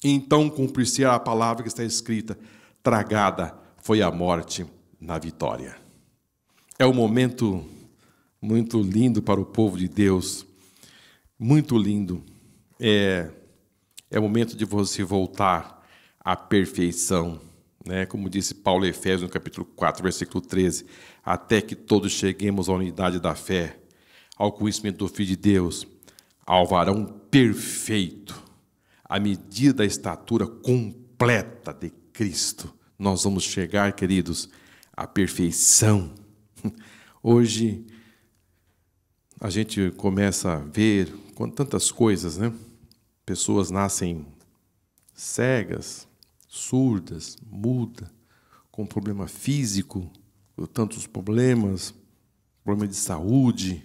então cumprir-se a palavra que está escrita, tragada foi a morte na vitória. É um momento muito lindo para o povo de Deus, muito lindo. É o momento de você voltar à perfeição, né? Como disse Paulo em Efésios, no capítulo 4, versículo 13, até que todos cheguemos à unidade da fé, ao conhecimento do Filho de Deus, ao varão perfeito, à medida da estatura completa de Cristo. Nós vamos chegar, queridos, à perfeição. Hoje, a gente começa a ver tantas coisas, né? Pessoas nascem cegas, surdas, mudas, com problema físico, tantos problemas, problema de saúde.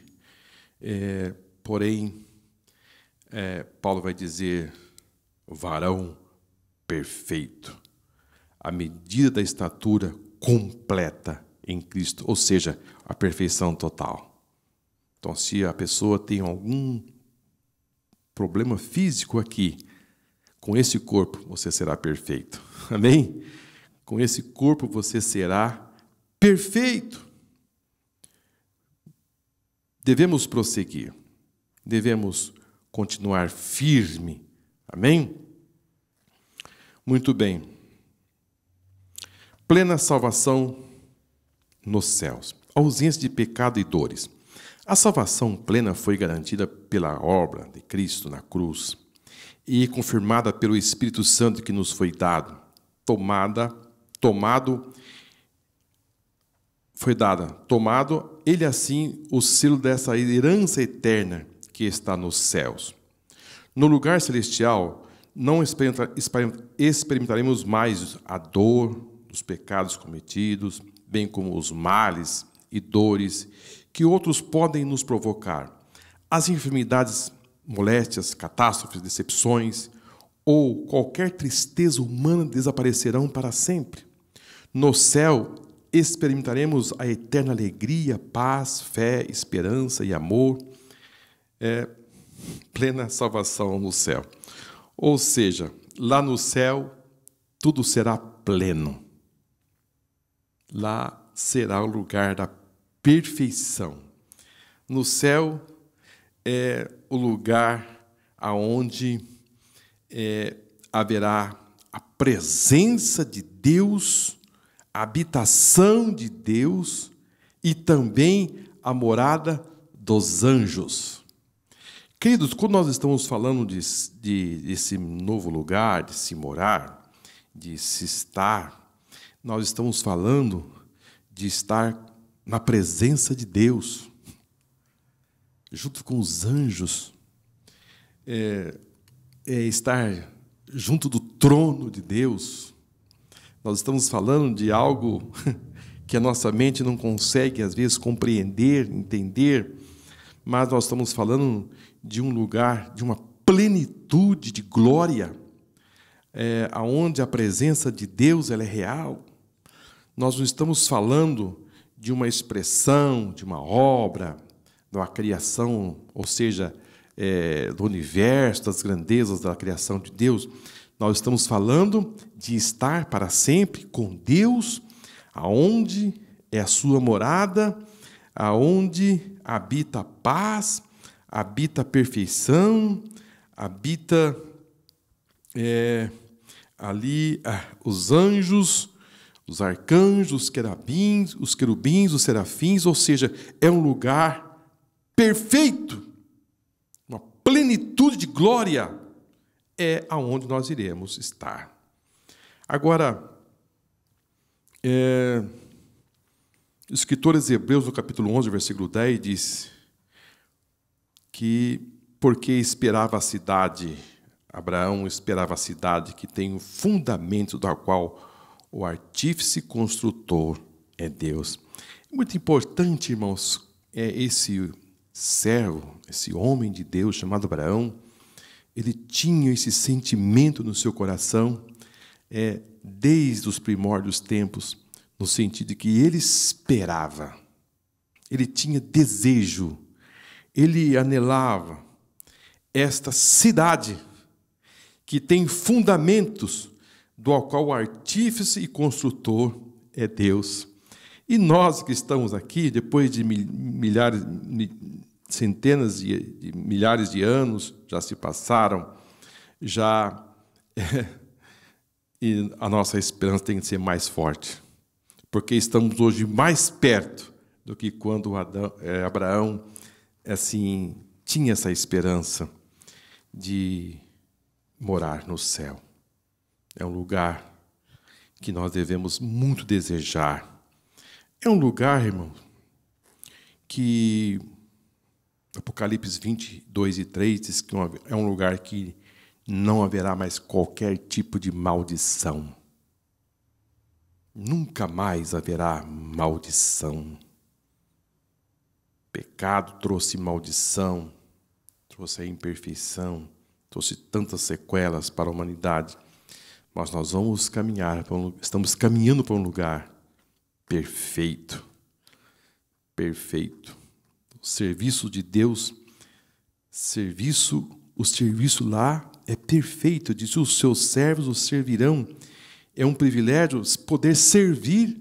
Porém, Paulo vai dizer, varão perfeito, à medida da estatura completa em Cristo, ou seja, a perfeição total. Então, se a pessoa tem algum problema físico aqui, com esse corpo você será perfeito. Amém? Com esse corpo você será perfeito. Devemos prosseguir. Devemos continuar firme. Amém? Muito bem. Plena salvação nos céus. Ausência de pecado e dores. A salvação plena foi garantida pela obra de Cristo na cruz e confirmada pelo Espírito Santo que nos foi dado. Tomado ele assim o selo dessa herança eterna que está nos céus. No lugar celestial, não experimentaremos mais a dor dos pecados cometidos, bem como os males e dores que outros podem nos provocar. As enfermidades, moléstias, catástrofes, decepções ou qualquer tristeza humana desaparecerão para sempre. No céu, experimentaremos a eterna alegria, paz, fé, esperança e amor. Plena salvação no céu. Ou seja, lá no céu, tudo será pleno. Lá será o lugar da perfeição. No céu é o lugar aonde haverá a presença de Deus, a habitação de Deus e também a morada dos anjos. Queridos, quando nós estamos falando desse novo lugar, de se morar, de se estar, nós estamos falando de estar na presença de Deus, junto com os anjos, estar junto do trono de Deus. Nós estamos falando de algo que a nossa mente não consegue, às vezes, compreender, entender, mas nós estamos falando de um lugar, de uma plenitude de glória, aonde a presença de Deus ela é real. Nós não estamos falando de uma expressão, de uma obra, de uma criação, ou seja, do universo, das grandezas da criação de Deus. Nós estamos falando de estar para sempre com Deus, aonde é a sua morada, aonde habita a paz, habita a perfeição, habita ali os anjos, os arcanjos, os querubins, os serafins, ou seja, é um lugar perfeito, uma plenitude de glória, é aonde nós iremos estar. Agora, o escritor aos Hebreus, no capítulo 11, versículo 10, diz que porque esperava a cidade, Abraão esperava a cidade que tem o fundamento da qual o artífice construtor é Deus. É muito importante, irmãos, esse servo, esse homem de Deus chamado Abraão, ele tinha esse sentimento no seu coração, desde os primórdios tempos, no sentido de que ele esperava, ele tinha desejo, ele anelava esta cidade que tem fundamentos, do qual o artífice e construtor é Deus. E nós que estamos aqui, depois de centenas de milhares de anos, já se passaram, e a nossa esperança tem que ser mais forte, porque estamos hoje mais perto do que quando Abraão assim tinha essa esperança de morar no céu. É um lugar que nós devemos muito desejar. É um lugar, irmão, que Apocalipse 22 e 3 diz que é um lugar que não haverá mais qualquer tipo de maldição. Nunca mais haverá maldição. Pecado trouxe maldição, trouxe a imperfeição, trouxe tantas sequelas para a humanidade. Mas nós vamos estamos caminhando para um lugar perfeito. Perfeito. O serviço de Deus, o serviço lá é perfeito. Diz: os seus servos o servirão. É um privilégio poder servir,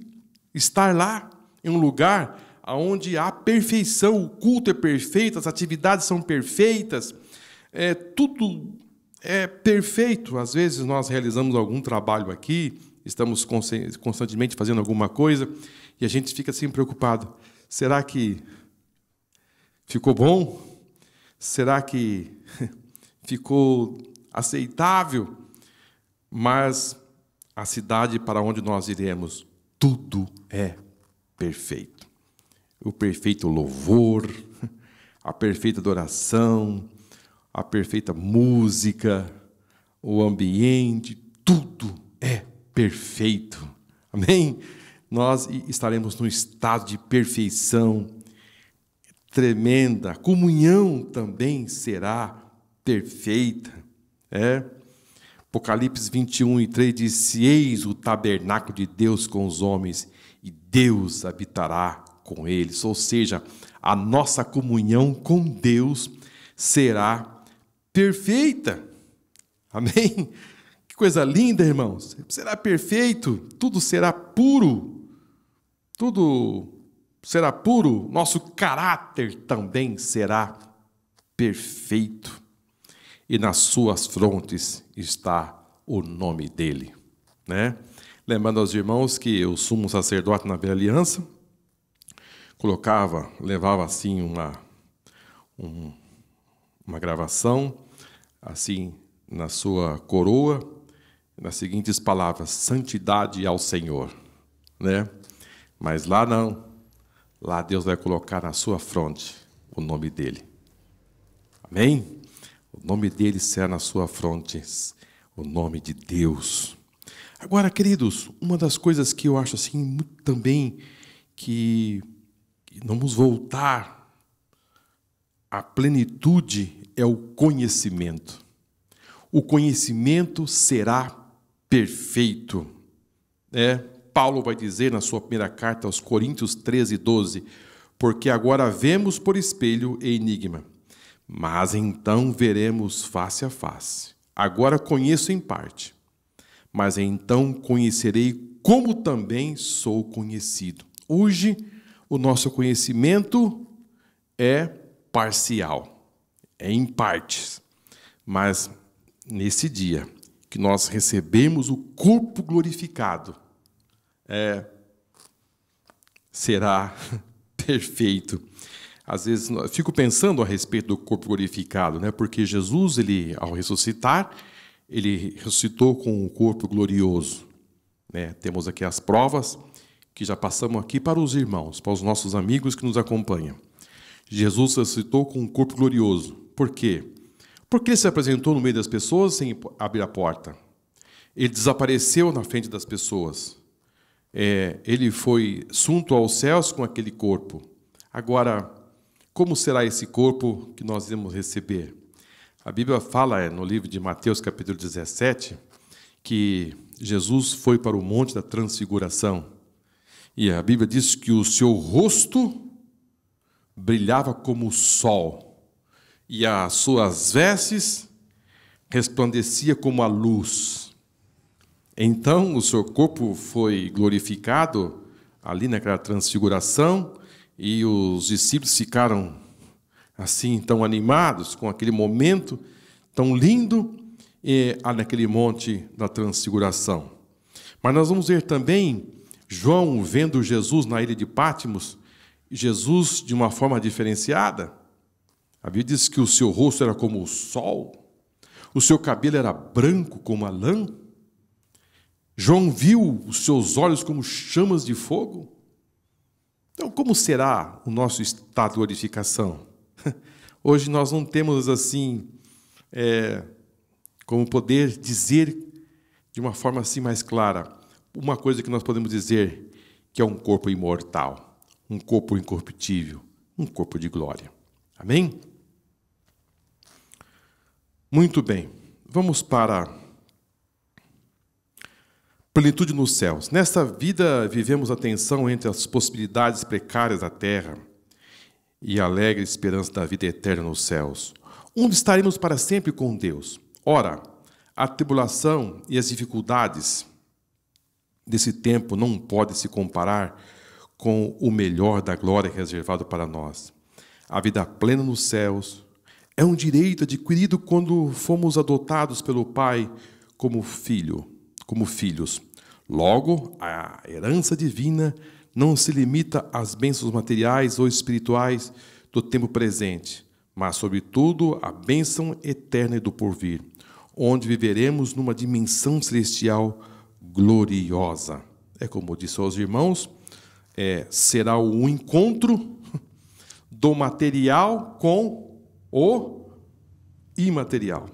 estar lá, em um lugar onde há perfeição, o culto é perfeito, as atividades são perfeitas, tudo é perfeito. Às vezes nós realizamos algum trabalho aqui, estamos constantemente fazendo alguma coisa, e a gente fica assim preocupado. Será que ficou bom? Será que ficou aceitável? Mas a cidade para onde nós iremos, tudo é perfeito. O perfeito louvor, a perfeita adoração, a perfeita música, o ambiente, tudo é perfeito. Amém? Nós estaremos num estado de perfeição tremenda. A comunhão também será perfeita. Apocalipse 21 e 3 diz: eis o tabernáculo de Deus com os homens, e Deus habitará com eles. Ou seja, a nossa comunhão com Deus será perfeita. Amém? Que coisa linda, irmãos. Será perfeito, tudo será puro. Tudo será puro. Nosso caráter também será perfeito. E nas suas frontes está o nome dele. Lembrando aos irmãos que o sumo sacerdote na velha aliança levava assim uma gravação assim na sua coroa, nas seguintes palavras: santidade ao Senhor, Mas lá não. Lá Deus vai colocar na sua fronte o nome dele. Amém? O nome dele será na sua fronte, o nome de Deus. Agora, queridos, uma das coisas que eu acho assim também que vamos voltar à plenitude é o conhecimento. O conhecimento será perfeito. Paulo vai dizer na sua primeira carta aos Coríntios 13:12, porque agora vemos por espelho e enigma, mas então veremos face a face. Agora conheço em parte, mas então conhecerei como também sou conhecido. Hoje, o nosso conhecimento é parcial, é em partes. Mas nesse dia que nós recebemos o corpo glorificado, será perfeito. Às vezes eu fico pensando a respeito do corpo glorificado, né? Porque Jesus, ele, ao ressuscitar, ele ressuscitou com um corpo glorioso, né? Temos aqui as provas que já passamos aqui para os irmãos, para os nossos amigos que nos acompanham. Jesus ressuscitou com um corpo glorioso. Por quê? Porque ele se apresentou no meio das pessoas sem abrir a porta. Ele desapareceu na frente das pessoas. Ele foi assunto aos céus com aquele corpo. Agora, como será esse corpo que nós iremos receber? A Bíblia fala no livro de Mateus, capítulo 17, que Jesus foi para o Monte da Transfiguração. E a Bíblia diz que o seu rosto brilhava como o sol, e as suas vestes resplandeciam como a luz. Então, o seu corpo foi glorificado ali naquela transfiguração, e os discípulos ficaram assim tão animados com aquele momento tão lindo naquele monte da transfiguração. Mas nós vamos ver também João vendo Jesus na ilha de Patmos, Jesus de uma forma diferenciada. A Bíblia diz que o seu rosto era como o sol, o seu cabelo era branco como a lã. João viu os seus olhos como chamas de fogo. Então, como será o nosso estado de glorificação? Hoje nós não temos assim, como poder dizer de uma forma assim mais clara, uma coisa que nós podemos dizer que é um corpo imortal, um corpo incorruptível, um corpo de glória. Amém? Muito bem, vamos para a plenitude nos céus. Nesta vida vivemos a tensão entre as possibilidades precárias da terra e a alegre esperança da vida eterna nos céus, onde estaremos para sempre com Deus. Ora, a tribulação e as dificuldades desse tempo não podem se comparar com o melhor da glória reservado para nós. A vida plena nos céus é um direito adquirido quando fomos adotados pelo Pai como filhos. Logo, a herança divina não se limita às bênçãos materiais ou espirituais do tempo presente, mas, sobretudo, a bênção eterna e do porvir, onde viveremos numa dimensão celestial gloriosa. É como disse aos irmãos, será o encontro do material com o imaterial.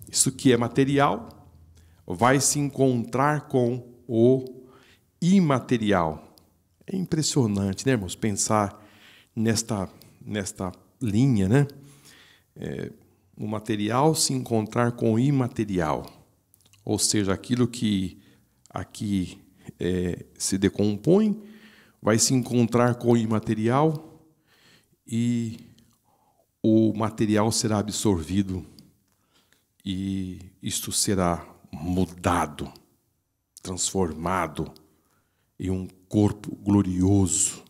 Isso que é material vai se encontrar com o imaterial. É impressionante, né, irmãos, pensar nesta linha, né? O material se encontrar com o imaterial, ou seja, aquilo que aqui se decompõe vai se encontrar com o imaterial e o material será absorvido e isto será mudado, transformado em um corpo glorioso,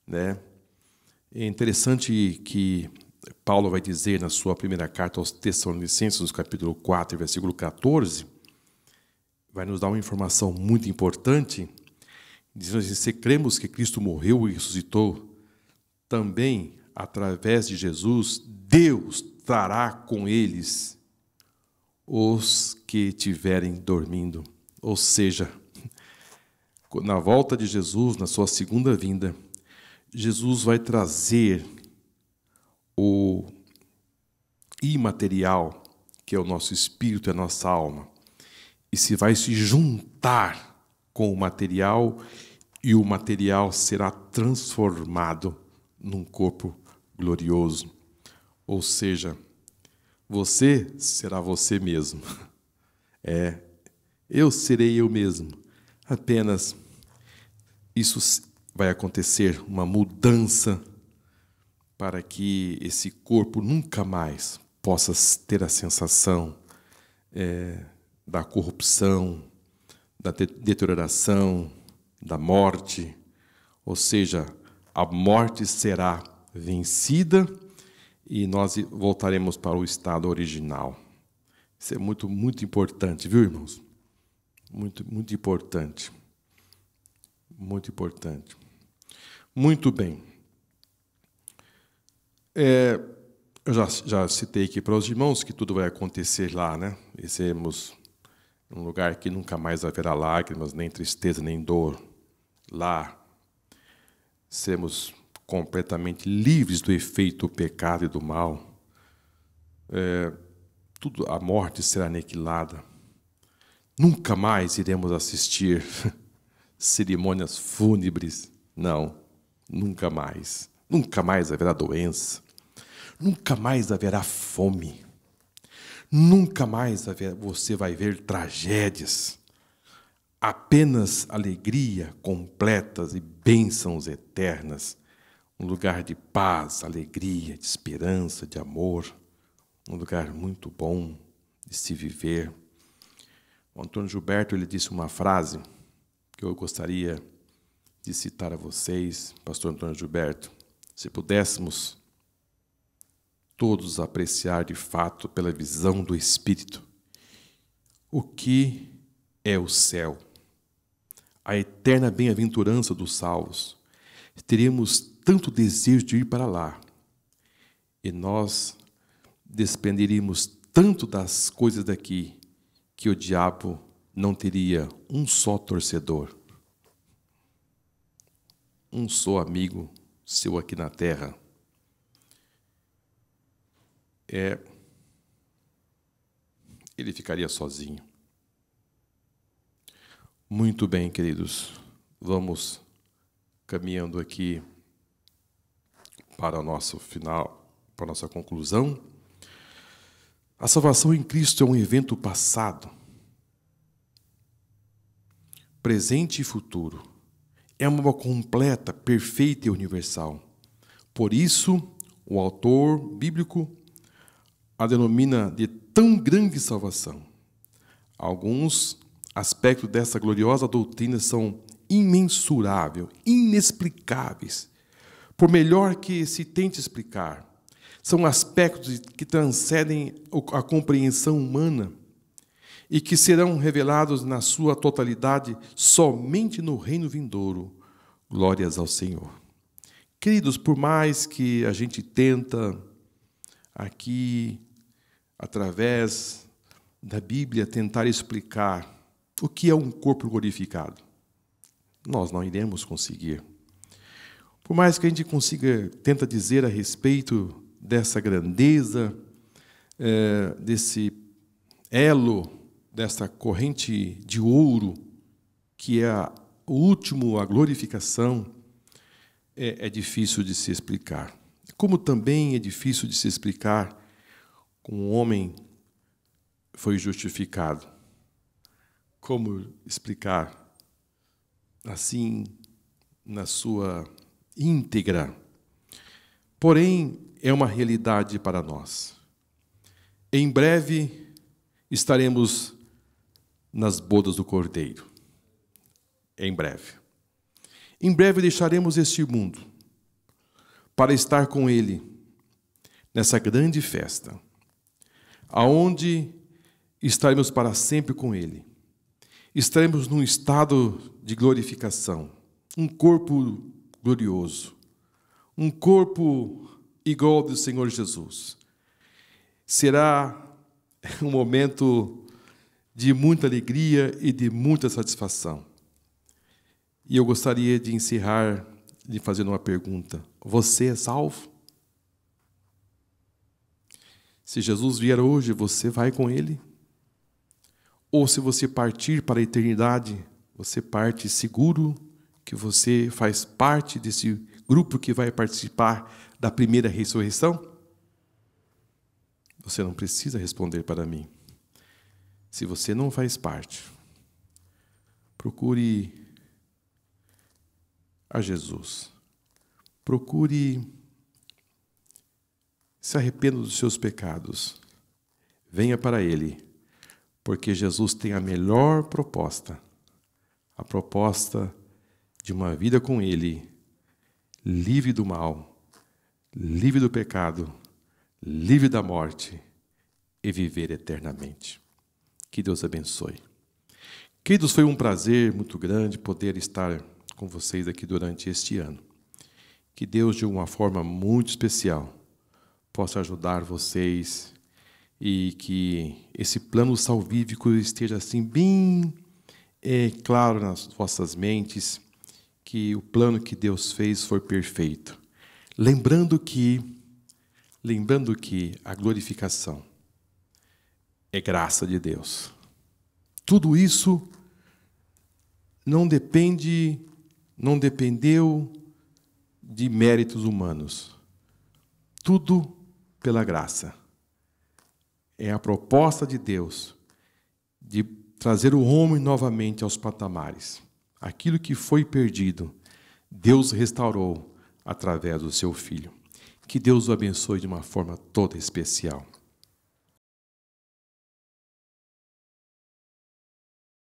né? É interessante que Paulo vai dizer na sua primeira carta aos Tessalonicenses, no capítulo 4, versículo 14, vai nos dar uma informação muito importante, dizendo assim: se cremos que Cristo morreu e ressuscitou, também, através de Jesus, Deus trará com eles os que estiverem dormindo. Ou seja, na volta de Jesus, na sua segunda vinda, Jesus vai trazer o imaterial, que é o nosso espírito e a nossa alma, e se vai se juntar com o material, e o material será transformado num corpo glorioso. Ou seja, você será você mesmo. Eu serei eu mesmo. Apenas isso vai acontecer, uma mudança, para que esse corpo nunca mais possa ter a sensação da corrupção, da deterioração, da morte, ou seja, a morte será vencida e nós voltaremos para o estado original. Isso é muito, muito importante, viu, irmãos? Muito, muito importante. Muito importante. Muito bem. Eu já citei aqui para os irmãos que tudo vai acontecer lá, né? E seremos um lugar que nunca mais haverá lágrimas, nem tristeza, nem dor. Lá seremos completamente livres do efeito do pecado e do mal. A morte será aniquilada. Nunca mais iremos assistir cerimônias fúnebres. Não, nunca mais. Nunca mais haverá doença. Nunca mais haverá fome. Nunca mais você vai ver tragédias. Apenas alegria completas e bênçãos eternas. Um lugar de paz, alegria, de esperança, de amor. Um lugar muito bom de se viver. O Antônio Gilberto ele disse uma frase que eu gostaria de citar a vocês, pastor Antônio Gilberto. Se pudéssemos todos apreciar de fato pela visão do Espírito o que é o céu, a eterna bem-aventurança dos salvos, teríamos tanto desejo de ir para lá e nós despenderíamos tanto das coisas daqui que o diabo não teria um só torcedor, um só amigo seu aqui na terra. Ele ficaria sozinho. Muito bem, queridos. Vamos caminhando aqui para o nosso final, para a nossa conclusão. A salvação em Cristo é um evento passado, presente e futuro. É uma obra completa, perfeita e universal. Por isso, o autor bíblico a denomina de tão grande salvação. Alguns aspectos dessa gloriosa doutrina são imensuráveis, inexplicáveis. Por melhor que se tente explicar, são aspectos que transcendem a compreensão humana e que serão revelados na sua totalidade somente no reino vindouro. Glórias ao Senhor. Queridos, por mais que a gente tenta aqui, através da Bíblia, tentar explicar o que é um corpo glorificado, nós não iremos conseguir. Por mais que a gente tenta dizer a respeito dessa grandeza, desse elo, dessa corrente de ouro, que é o último, a glorificação, é difícil de se explicar. Como também é difícil de se explicar como um homem foi justificado. Como explicar assim, na sua íntegra? Porém, é uma realidade para nós. Em breve estaremos nas bodas do Cordeiro. Em breve. Em breve deixaremos este mundo para estar com Ele nessa grande festa, aonde estaremos para sempre com Ele. Estaremos num estado de glorificação, um corpo glorioso, um corpo igual ao do Senhor Jesus. Será um momento de muita alegria e de muita satisfação. E eu gostaria de encerrar lhe fazendo uma pergunta. Você é salvo? Se Jesus vier hoje, você vai com Ele? Ou se você partir para a eternidade, você parte seguro que você faz parte desse grupo que vai participar da primeira ressurreição? Você não precisa responder para mim. Se você não faz parte, procure a Jesus. Procure se arrependa dos seus pecados. Venha para Ele, porque Jesus tem a melhor proposta. A proposta de uma vida com Ele, livre do mal, livre do pecado, livre da morte e viver eternamente. Que Deus abençoe. Queridos, foi um prazer muito grande poder estar com vocês aqui durante este ano. Que Deus, de uma forma muito especial, possa ajudar vocês e que esse plano salvífico esteja assim bem claro nas vossas mentes, que o plano que Deus fez foi perfeito. Lembrando que a glorificação é graça de Deus. Tudo isso não dependeu de méritos humanos. Tudo pela graça. É a proposta de Deus de trazer o homem novamente aos patamares. Aquilo que foi perdido, Deus restaurou através do seu Filho. Que Deus o abençoe de uma forma toda especial.